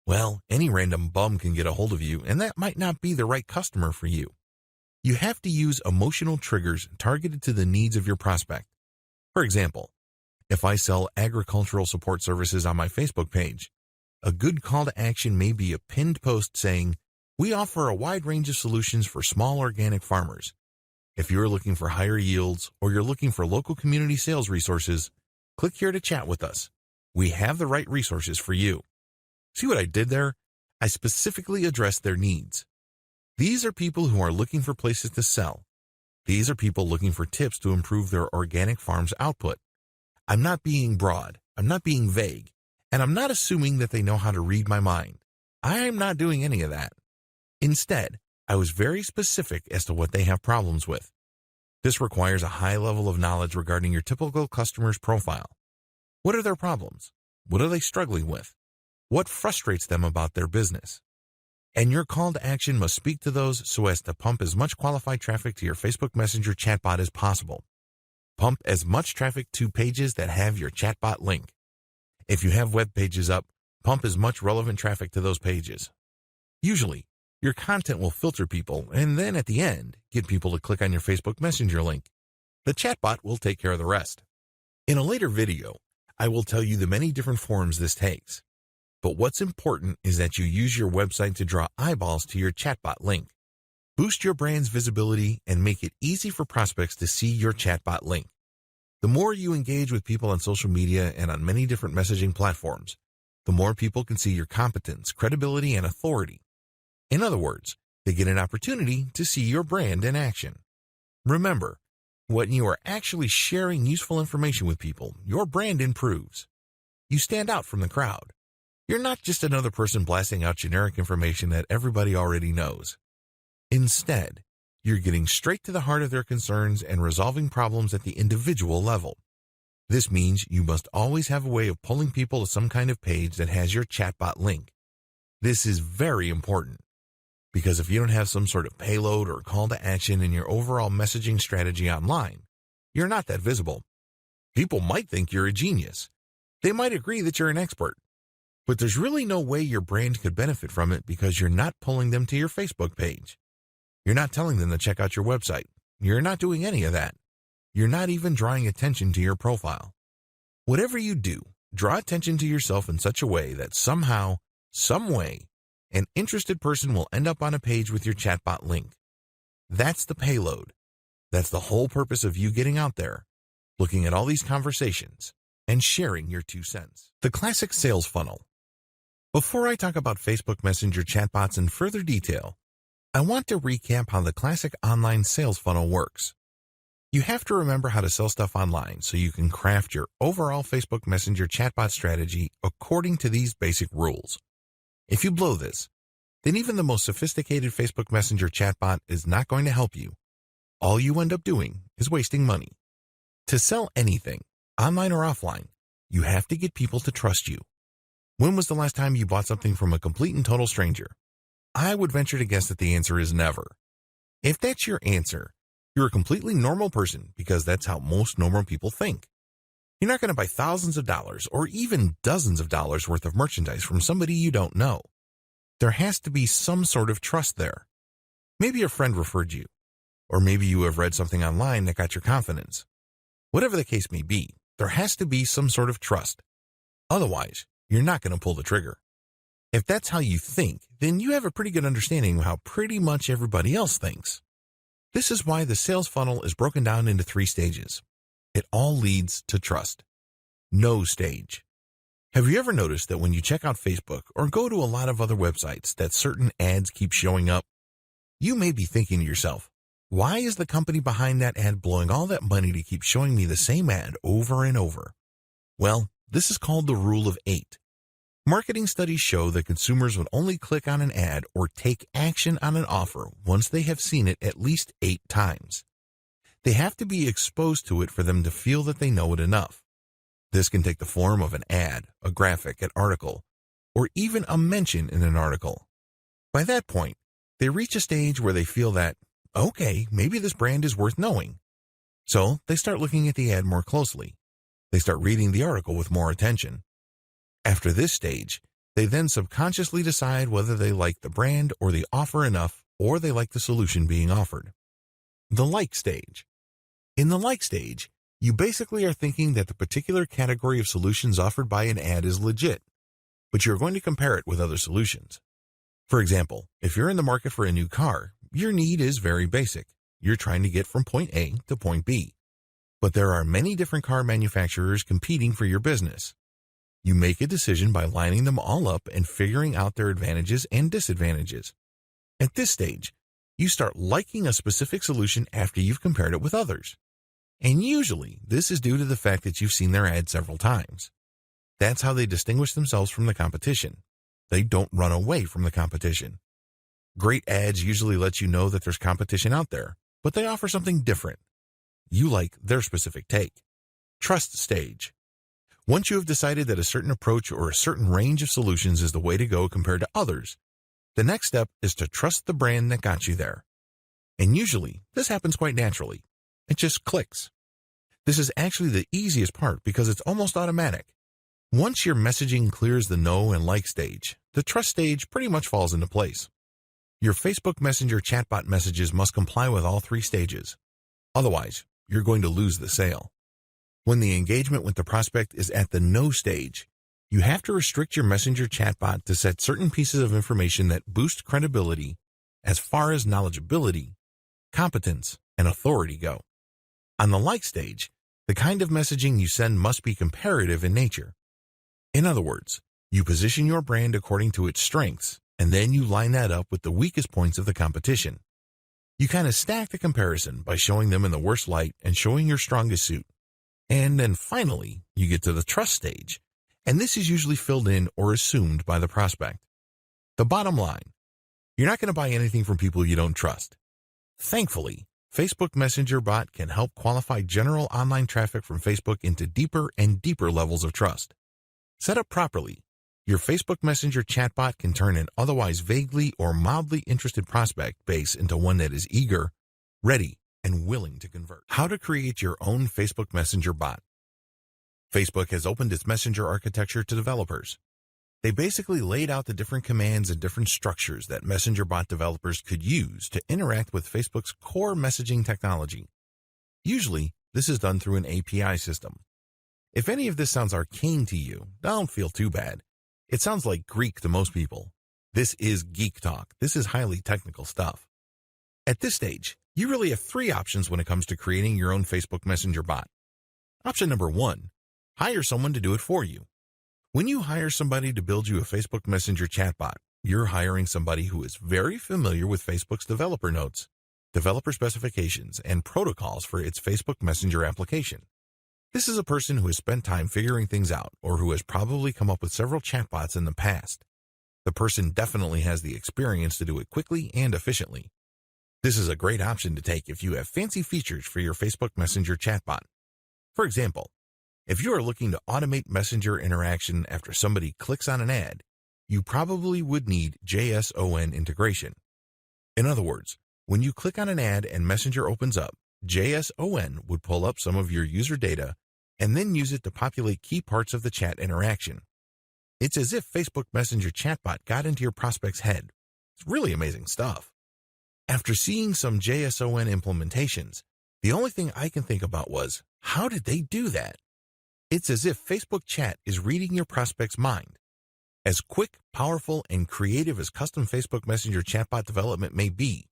Speaker 1: Well, any random bum can get a hold of you, and that might not be the right customer for you. You have to use emotional triggers targeted to the needs of your prospect. For example, if I sell agricultural support services on my Facebook page, a good call to action may be a pinned post saying, we offer a wide range of solutions for small organic farmers. If you're looking for higher yields or you're looking for local community sales resources, click here to chat with us. We have the right resources for you. See what I did there? I specifically addressed their needs. These are people who are looking for places to sell. These are people looking for tips to improve their organic farm's output. I'm not being broad, I'm not being vague, and I'm not assuming that they know how to read my mind. I am not doing any of that. Instead, I was very specific as to what they have problems with. This requires a high level of knowledge regarding your typical customer's profile. What are their problems? What are they struggling with? What frustrates them about their business? And your call to action must speak to those so as to pump as much qualified traffic to your Facebook Messenger chatbot as possible. Pump as much traffic to pages that have your chatbot link. If you have web pages up, pump as much relevant traffic to those pages. Usually, your content will filter people and then at the end, get people to click on your Facebook Messenger link. The chatbot will take care of the rest. In a later video, I will tell you the many different forms this takes. But what's important is that you use your website to draw eyeballs to your chatbot link. Boost your brand's visibility and make it easy for prospects to see your chatbot link. The more you engage with people on social media and on many different messaging platforms, the more people can see your competence, credibility, and authority. In other words, they get an opportunity to see your brand in action. Remember, when you are actually sharing useful information with people, your brand improves. You stand out from the crowd. You're not just another person blasting out generic information that everybody already knows. Instead, you're getting straight to the heart of their concerns and resolving problems at the individual level. This means you must always have a way of pulling people to some kind of page that has your chatbot link. This is very important, because if you don't have some sort of payload or call to action in your overall messaging strategy online, you're not that visible. People might think you're a genius. They might agree that you're an expert. But there's really no way your brand could benefit from it because you're not pulling them to your Facebook page. You're not telling them to check out your website. You're not doing any of that. You're not even drawing attention to your profile. Whatever you do, draw attention to yourself in such a way that somehow, some way, an interested person will end up on a page with your chatbot link. That's the payload. That's the whole purpose of you getting out there, looking at all these conversations, and sharing your 2 cents. The classic sales funnel. Before I talk about Facebook Messenger chatbots in further detail, I want to recap how the classic online sales funnel works. You have to remember how to sell stuff online so you can craft your overall Facebook Messenger chatbot strategy according to these basic rules. If you blow this, then even the most sophisticated Facebook Messenger chatbot is not going to help you. All you end up doing is wasting money. To sell anything, online or offline, you have to get people to trust you. When was the last time you bought something from a complete and total stranger? I would venture to guess that the answer is never. If that's your answer, you're a completely normal person because that's how most normal people think. You're not going to buy thousands of dollars or even dozens of dollars worth of merchandise from somebody you don't know. There has to be some sort of trust there. Maybe a friend referred you, or maybe you have read something online that got your confidence. Whatever the case may be, there has to be some sort of trust. Otherwise, you're not going to pull the trigger. If that's how you think, then you have a pretty good understanding of how pretty much everybody else thinks. This is why the sales funnel is broken down into 3 stages. It all leads to trust. No stage. Have you ever noticed that when you check out Facebook or go to a lot of other websites that certain ads keep showing up? You may be thinking to yourself, why is the company behind that ad blowing all that money to keep showing me the same ad over and over? Well, this is called the Rule of 8. Marketing studies show that consumers would only click on an ad or take action on an offer once they have seen it at least 8 times. They have to be exposed to it for them to feel that they know it enough. This can take the form of an ad, a graphic, an article, or even a mention in an article. By that point, they reach a stage where they feel that, okay, maybe this brand is worth knowing. So they start looking at the ad more closely. They start reading the article with more attention. After this stage, they then subconsciously decide whether they like the brand or the offer enough, or they like the solution being offered. The like stage. In the like stage, you basically are thinking that the particular category of solutions offered by an ad is legit, but you're going to compare it with other solutions. For example, if you're in the market for a new car, your need is very basic. You're trying to get from point A to point B. But there are many different car manufacturers competing for your business. You make a decision by lining them all up and figuring out their advantages and disadvantages. At this stage, you start liking a specific solution after you've compared it with others. And usually, this is due to the fact that you've seen their ad several times. That's how they distinguish themselves from the competition. They don't run away from the competition. Great ads usually let you know that there's competition out there, but they offer something different. You like their specific take. Trust stage. Once you have decided that a certain approach or a certain range of solutions is the way to go compared to others, the next step is to trust the brand that got you there. And usually, this happens quite naturally. It just clicks. This is actually the easiest part because it's almost automatic. Once your messaging clears the know and like stage, the trust stage pretty much falls into place. Your Facebook Messenger chatbot messages must comply with all 3 stages. Otherwise, you're going to lose the sale. When the engagement with the prospect is at the no stage, you have to restrict your Messenger chatbot to set certain pieces of information that boost credibility as far as knowledgeability, competence, and authority go. On the like stage, the kind of messaging you send must be comparative in nature. In other words, you position your brand according to its strengths, and then you line that up with the weakest points of the competition. You kind of stack the comparison by showing them in the worst light and showing your strongest suit. And then finally, you get to the trust stage, and this is usually filled in or assumed by the prospect. The bottom line, you're not going to buy anything from people you don't trust. Thankfully, Facebook Messenger bot can help qualify general online traffic from Facebook into deeper and deeper levels of trust. Set up properly, your Facebook Messenger chatbot can turn an otherwise vaguely or mildly interested prospect base into one that is eager, ready, and willing to convert. How to create your own Facebook Messenger bot. Facebook has opened its Messenger architecture to developers. They basically laid out the different commands and different structures that Messenger bot developers could use to interact with Facebook's core messaging technology. Usually, this is done through an API system. If any of this sounds arcane to you, don't feel too bad. It sounds like Greek to most people. This is geek talk. This is highly technical stuff. At this stage, you really have 3 options when it comes to creating your own Facebook Messenger bot. Option number 1, hire someone to do it for you. When you hire somebody to build you a Facebook Messenger chatbot, you're hiring somebody who is very familiar with Facebook's developer notes, developer specifications, and protocols for its Facebook Messenger application. This is a person who has spent time figuring things out or who has probably come up with several chatbots in the past. The person definitely has the experience to do it quickly and efficiently. This is a great option to take if you have fancy features for your Facebook Messenger chatbot. For example, if you are looking to automate Messenger interaction after somebody clicks on an ad, you probably would need JSON integration. In other words, when you click on an ad and Messenger opens up, JSON would pull up some of your user data and then use it to populate key parts of the chat interaction. It's as if Facebook Messenger chatbot got into your prospect's head. It's really amazing stuff. After seeing some JSON implementations, the only thing I can think about was, how did they do that? It's as if Facebook Chat is reading your prospect's mind. As quick, powerful, and creative as custom Facebook Messenger chatbot development may be,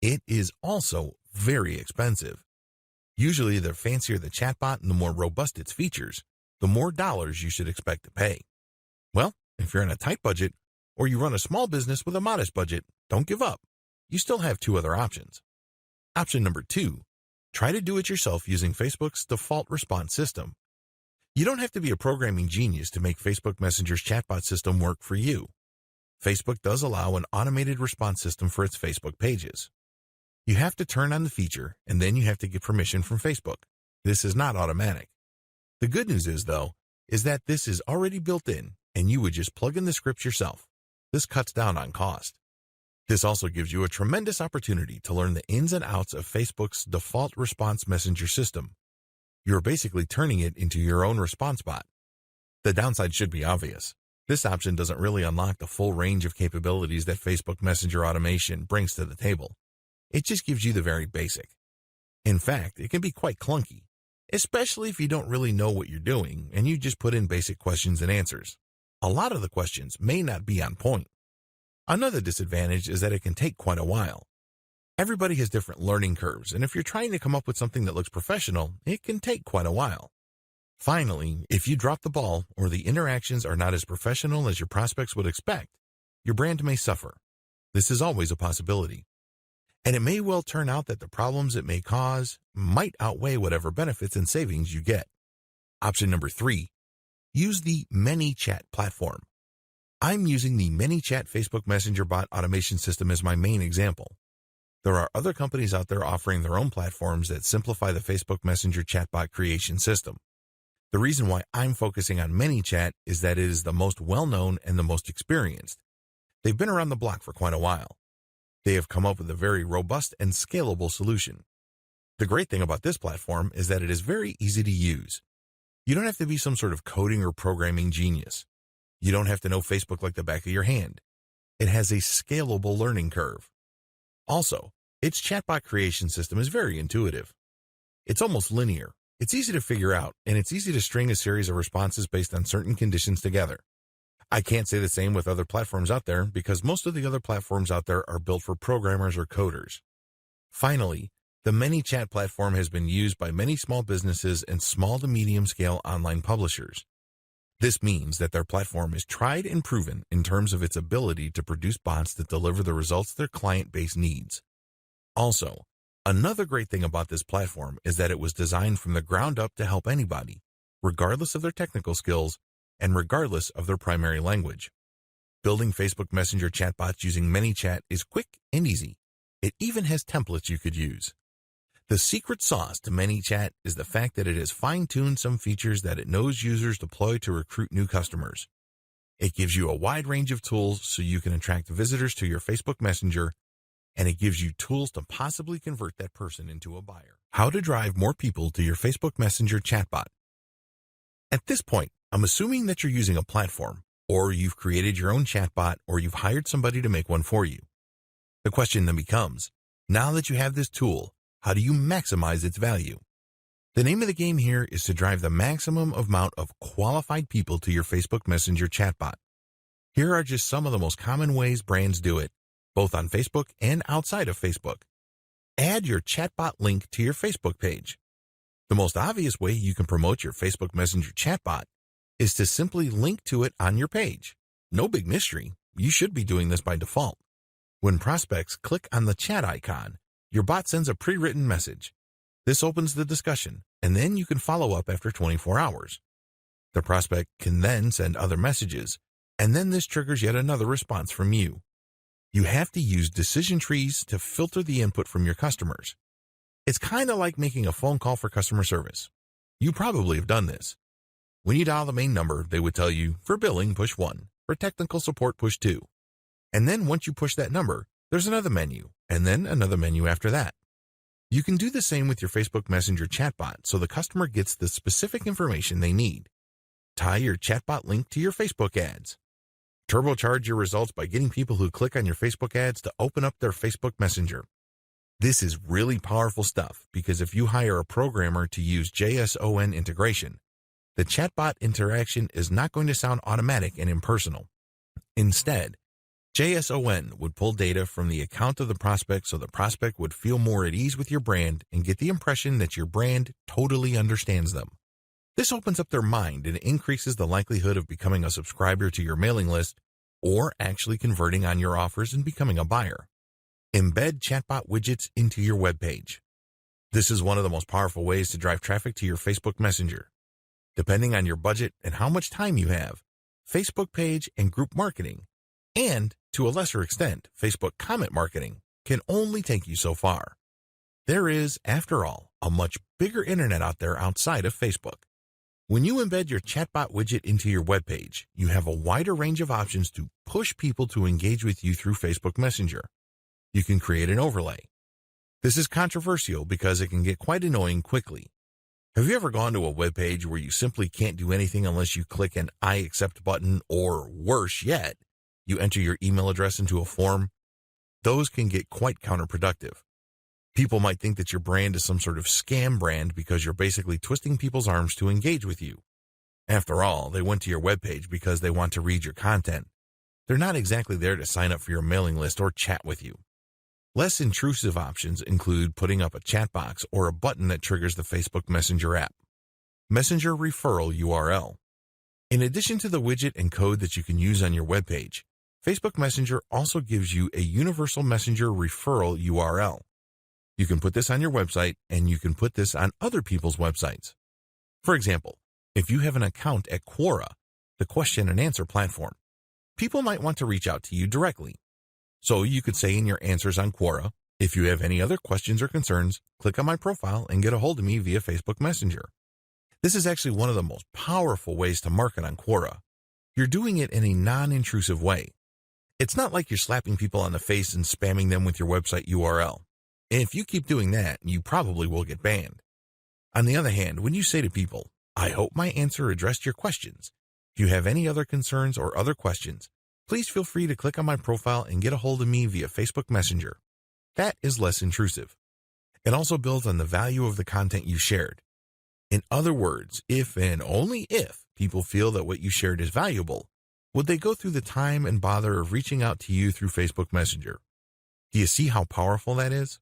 Speaker 1: it is also very expensive. Usually, the fancier the chatbot and the more robust its features, the more dollars you should expect to pay. Well, if you're on a tight budget, or you run a small business with a modest budget, don't give up. You still have two other options. Option number 2, try to do it yourself using Facebook's default response system. You don't have to be a programming genius to make Facebook Messenger's chatbot system work for you. Facebook does allow an automated response system for its Facebook pages. You have to turn on the feature, and then you have to get permission from Facebook. This is not automatic. The good news is, though, is that this is already built in, and you would just plug in the scripts yourself. This cuts down on cost. This also gives you a tremendous opportunity to learn the ins and outs of Facebook's default response messenger system. You're basically turning it into your own response bot. The downside should be obvious. This option doesn't really unlock the full range of capabilities that Facebook Messenger automation brings to the table. It just gives you the very basic. In fact, it can be quite clunky, especially if you don't really know what you're doing and you just put in basic questions and answers. A lot of the questions may not be on point. Another disadvantage is that it can take quite a while. Everybody has different learning curves, and if you're trying to come up with something that looks professional, it can take quite a while. Finally, if you drop the ball or the interactions are not as professional as your prospects would expect, your brand may suffer. This is always a possibility. And it may well turn out that the problems it may cause might outweigh whatever benefits and savings you get. Option number 3, use the ManyChat platform. I'm using the ManyChat Facebook Messenger bot automation system as my main example. There are other companies out there offering their own platforms that simplify the Facebook Messenger chatbot creation system. The reason why I'm focusing on ManyChat is that it is the most well-known and the most experienced. They've been around the block for quite a while. They have come up with a very robust and scalable solution. The great thing about this platform is that it is very easy to use. You don't have to be some sort of coding or programming genius. You don't have to know Facebook like the back of your hand. It has a scalable learning curve. Also, its chatbot creation system is very intuitive. It's almost linear. It's easy to figure out, and it's easy to string a series of responses based on certain conditions together. I can't say the same with other platforms out there because most of the other platforms out there are built for programmers or coders. Finally, the ManyChat platform has been used by many small businesses and small to medium-scale online publishers. This means that their platform is tried and proven in terms of its ability to produce bots that deliver the results their client base needs. Also, another great thing about this platform is that it was designed from the ground up to help anybody, regardless of their technical skills and regardless of their primary language. Building Facebook Messenger chatbots using ManyChat is quick and easy. It even has templates you could use. The secret sauce to ManyChat is the fact that it has fine-tuned some features that it knows users deploy to recruit new customers. It gives you a wide range of tools so you can attract visitors to your Facebook Messenger, and it gives you tools to possibly convert that person into a buyer. How to drive more people to your Facebook Messenger chatbot. At this point, I'm assuming that you're using a platform, or you've created your own chatbot, or you've hired somebody to make one for you. The question then becomes, now that you have this tool, how do you maximize its value? The name of the game here is to drive the maximum amount of qualified people to your Facebook Messenger chatbot. Here are just some of the most common ways brands do it, both on Facebook and outside of Facebook. Add your chatbot link to your Facebook page. The most obvious way you can promote your Facebook Messenger chatbot is to simply link to it on your page. No big mystery. You should be doing this by default. When prospects click on the chat icon, your bot sends a pre-written message. This opens the discussion, and then you can follow up after 24 hours. The prospect can then send other messages, and then this triggers yet another response from you. You have to use decision trees to filter the input from your customers. It's kind of like making a phone call for customer service. You probably have done this. When you dial the main number, they would tell you, for billing, push 1. For technical support, push 2. And then once you push that number, there's another menu, and then another menu after that. You can do the same with your Facebook Messenger chatbot so the customer gets the specific information they need. Tie your chatbot link to your Facebook ads. Turbocharge your results by getting people who click on your Facebook ads to open up their Facebook Messenger. This is really powerful stuff because if you hire a programmer to use JSON integration, the chatbot interaction is not going to sound automatic and impersonal. Instead, JSON would pull data from the account of the prospect so the prospect would feel more at ease with your brand and get the impression that your brand totally understands them. This opens up their mind and increases the likelihood of becoming a subscriber to your mailing list or actually converting on your offers and becoming a buyer. Embed chatbot widgets into your web page. This is one of the most powerful ways to drive traffic to your Facebook Messenger. Depending on your budget and how much time you have, Facebook page and group marketing, and to a lesser extent, Facebook comment marketing, can only take you so far. There is, after all, a much bigger internet out there outside of Facebook. When you embed your chatbot widget into your web page, you have a wider range of options to push people to engage with you through Facebook Messenger. You can create an overlay. This is controversial because it can get quite annoying quickly. Have you ever gone to a web page where you simply can't do anything unless you click an I accept button, or worse yet, you enter your email address into a form? Those can get quite counterproductive. People might think that your brand is some sort of scam brand because you're basically twisting people's arms to engage with you. After all, they went to your webpage because they want to read your content. They're not exactly there to sign up for your mailing list or chat with you. Less intrusive options include putting up a chat box or a button that triggers the Facebook Messenger app. Messenger Referral URL. In addition to the widget and code that you can use on your webpage, Facebook Messenger also gives you a universal Messenger Referral URL. You can put this on your website, and you can put this on other people's websites. For example, if you have an account at Quora, the question and answer platform, people might want to reach out to you directly. So you could say in your answers on Quora, if you have any other questions or concerns, click on my profile and get a hold of me via Facebook Messenger. This is actually one of the most powerful ways to market on Quora. You're doing it in a non-intrusive way. It's not like you're slapping people on the face and spamming them with your website URL. And if you keep doing that, you probably will get banned. On the other hand, when you say to people, I hope my answer addressed your questions. If you have any other concerns or other questions, please feel free to click on my profile and get a hold of me via Facebook Messenger. That is less intrusive. It also builds on the value of the content you shared. In other words, if and only if people feel that what you shared is valuable, would they go through the time and bother of reaching out to you through Facebook Messenger? Do you see how powerful that is?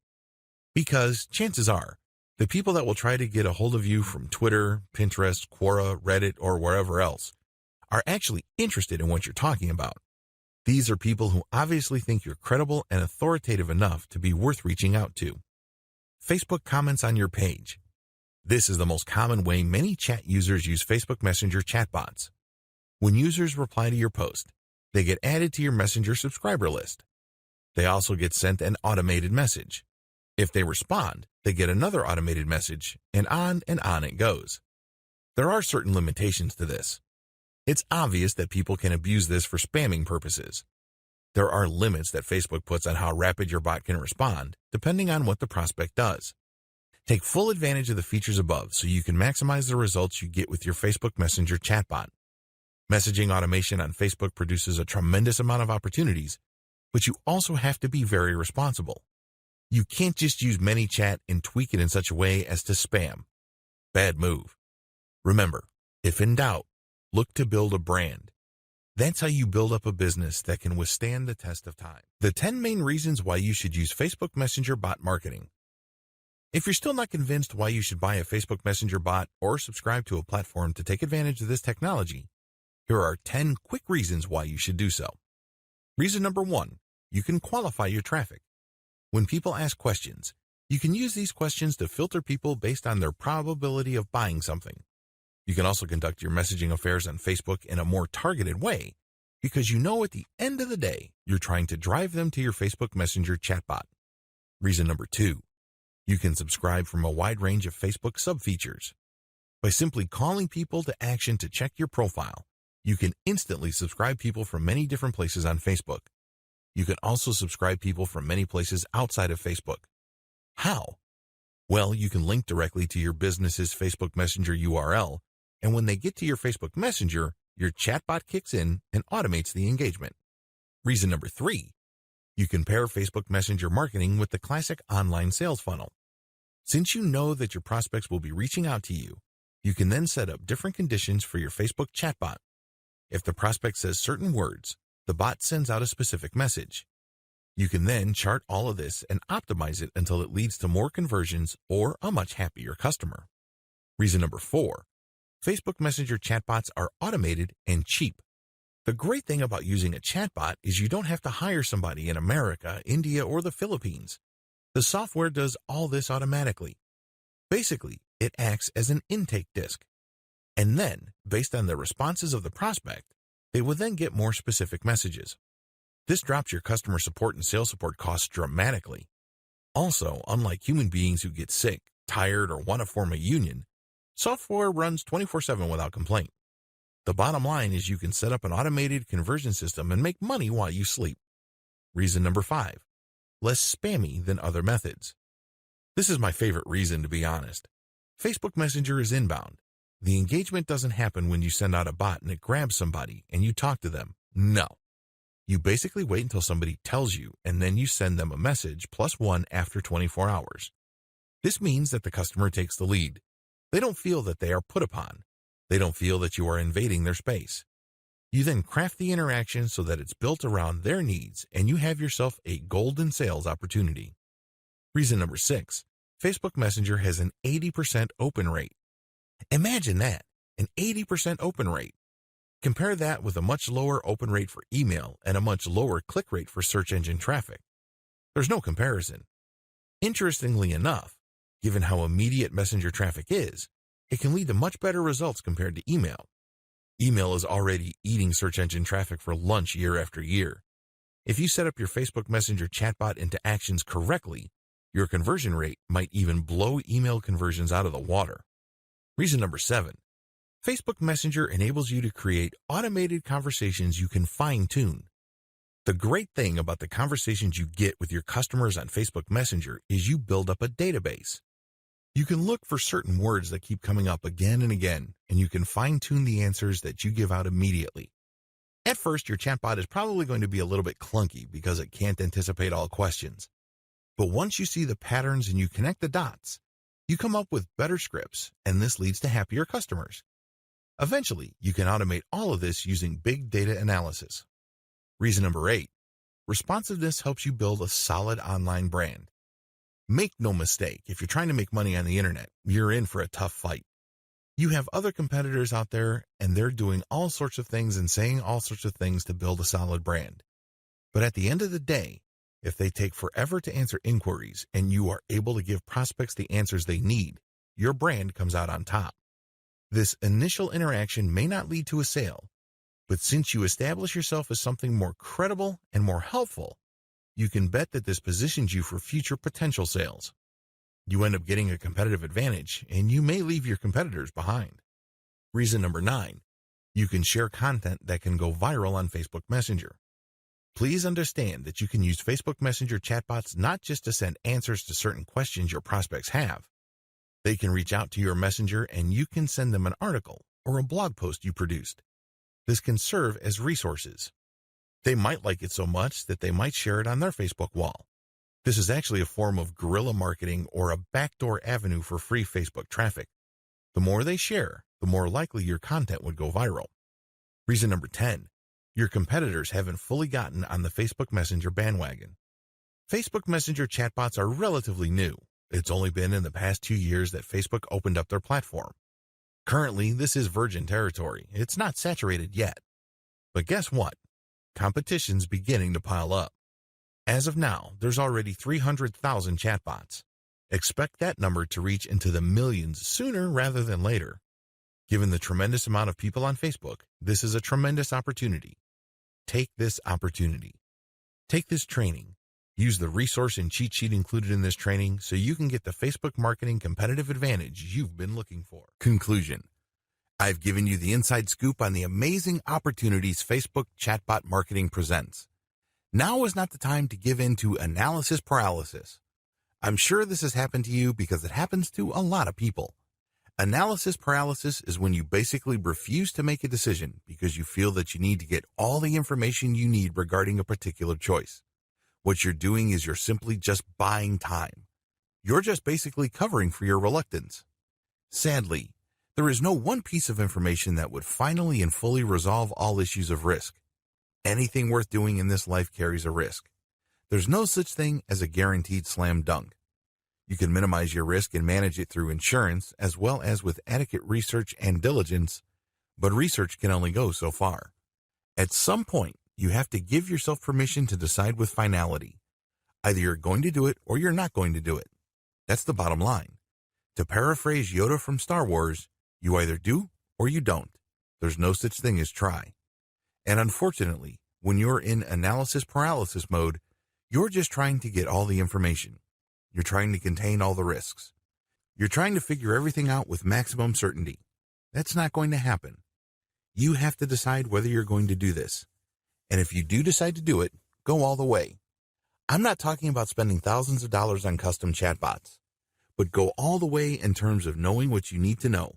Speaker 1: Because chances are, the people that will try to get a hold of you from Twitter, Pinterest, Quora, Reddit, or wherever else are actually interested in what you're talking about. These are people who obviously think you're credible and authoritative enough to be worth reaching out to. Facebook comments on your page. This is the most common way many chat users use Facebook Messenger chatbots. When users reply to your post, they get added to your Messenger subscriber list. They also get sent an automated message. If they respond, they get another automated message, and on it goes. There are certain limitations to this. It's obvious that people can abuse this for spamming purposes. There are limits that Facebook puts on how rapid your bot can respond, depending on what the prospect does. Take full advantage of the features above so you can maximize the results you get with your Facebook Messenger chatbot. Messaging automation on Facebook produces a tremendous amount of opportunities, but you also have to be very responsible. You can't just use ManyChat and tweak it in such a way as to spam. Bad move. Remember, if in doubt, look to build a brand. That's how you build up a business that can withstand the test of time. The 10 main reasons why you should use Facebook Messenger bot marketing. If you're still not convinced why you should buy a Facebook Messenger bot or subscribe to a platform to take advantage of this technology, here are 10 quick reasons why you should do so. Reason number 1, you can qualify your traffic. When people ask questions, you can use these questions to filter people based on their probability of buying something. You can also conduct your messaging affairs on Facebook in a more targeted way because you know at the end of the day, you're trying to drive them to your Facebook Messenger chatbot. Reason number 2, you can subscribe from a wide range of Facebook sub-features. By simply calling people to action to check your profile, You can instantly subscribe people from many different places on Facebook. You can also subscribe people from many places outside of Facebook. How? Well, you can link directly to your business's Facebook Messenger URL, and when they get to your Facebook Messenger, your chatbot kicks in and automates the engagement. Reason number 3, you can pair Facebook Messenger marketing with the classic online sales funnel. Since you know that your prospects will be reaching out to you, you can then set up different conditions for your Facebook chatbot. If the prospect says certain words, the bot sends out a specific message. You can then chart all of this and optimize it until it leads to more conversions or a much happier customer. Reason number 4, Facebook Messenger chatbots are automated and cheap. The great thing about using a chatbot is you don't have to hire somebody in America, India, or the Philippines. The software does all this automatically. Basically, it acts as an intake disk. And then, based on the responses of the prospect, they will then get more specific messages. This drops your customer support and sales support costs dramatically. Also, unlike human beings who get sick, tired, or want to form a union, software runs 24/7 without complaint. The bottom line is you can set up an automated conversion system and make money while you sleep. Reason number 5, less spammy than other methods. This is my favorite reason, to be honest. Facebook Messenger is inbound. The engagement doesn't happen when you send out a bot and it grabs somebody and you talk to them. No. You basically wait until somebody tells you, and then you send them a message +1 after 24 hours. This means that the customer takes the lead. They don't feel that they are put upon. They don't feel that you are invading their space. You then craft the interaction so that it's built around their needs, and you have yourself a golden sales opportunity. Reason number 6, Facebook Messenger has an 80% open rate. Imagine that, an 80% open rate. Compare that with a much lower open rate for email and a much lower click rate for search engine traffic. There's no comparison. Interestingly enough, given how immediate Messenger traffic is, it can lead to much better results compared to email. Email is already eating search engine traffic for lunch year after year. If you set up your Facebook Messenger chatbot into actions correctly, your conversion rate might even blow email conversions out of the water. Reason number 7, Facebook Messenger enables you to create automated conversations you can fine-tune. The great thing about the conversations you get with your customers on Facebook Messenger is you build up a database. You can look for certain words that keep coming up again and again, and you can fine-tune the answers that you give out immediately. At first, your chatbot is probably going to be a little bit clunky because it can't anticipate all questions. But once you see the patterns and you connect the dots, you come up with better scripts, and this leads to happier customers. Eventually, you can automate all of this using big data analysis. Reason number 8, responsiveness helps you build a solid online brand. Make no mistake, if you're trying to make money on the internet, you're in for a tough fight. You have other competitors out there, and they're doing all sorts of things and saying all sorts of things to build a solid brand. But at the end of the day, if they take forever to answer inquiries and you are able to give prospects the answers they need, your brand comes out on top. This initial interaction may not lead to a sale, but since you establish yourself as something more credible and more helpful, you can bet that this positions you for future potential sales. You end up getting a competitive advantage, and you may leave your competitors behind. Reason number 9, you can share content that can go viral on Facebook Messenger. Please understand that you can use Facebook Messenger chatbots not just to send answers to certain questions your prospects have. They can reach out to your messenger and you can send them an article or a blog post you produced. This can serve as resources. They might like it so much that they might share it on their Facebook wall. This is actually a form of guerrilla marketing or a backdoor avenue for free Facebook traffic. The more they share, the more likely your content would go viral. Reason number 10, your competitors haven't fully gotten on the Facebook Messenger bandwagon. Facebook Messenger chatbots are relatively new. It's only been in the past 2 years that Facebook opened up their platform. Currently, this is virgin territory. It's not saturated yet. But guess what? Competition's beginning to pile up. As of now, there's already 300,000 chatbots. Expect that number to reach into the millions sooner rather than later. Given the tremendous amount of people on Facebook, this is a tremendous opportunity. Take this opportunity. Take this training. Use the resource and cheat sheet included in this training so you can get the Facebook marketing competitive advantage you've been looking for. Conclusion. I've given you the inside scoop on the amazing opportunities Facebook chatbot marketing presents. Now is not the time to give in to analysis paralysis. I'm sure this has happened to you because it happens to a lot of people. Analysis paralysis is when you basically refuse to make a decision because you feel that you need to get all the information you need regarding a particular choice. What you're doing is you're simply just buying time. You're just basically covering for your reluctance. Sadly, there is no one piece of information that would finally and fully resolve all issues of risk. Anything worth doing in this life carries a risk. There's no such thing as a guaranteed slam dunk. You can minimize your risk and manage it through insurance as well as with adequate research and diligence, but research can only go so far. At some point, you have to give yourself permission to decide with finality. Either you're going to do it or you're not going to do it. That's the bottom line. To paraphrase Yoda from Star Wars, you either do or you don't. There's no such thing as try. And unfortunately, when you're in analysis paralysis mode, you're just trying to get all the information. You're trying to contain all the risks. You're trying to figure everything out with maximum certainty. That's not going to happen. You have to decide whether you're going to do this. And if you do decide to do it, go all the way. I'm not talking about spending thousands of dollars on custom chatbots, but go all the way in terms of knowing what you need to know,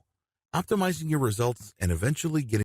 Speaker 1: optimizing your results, and eventually getting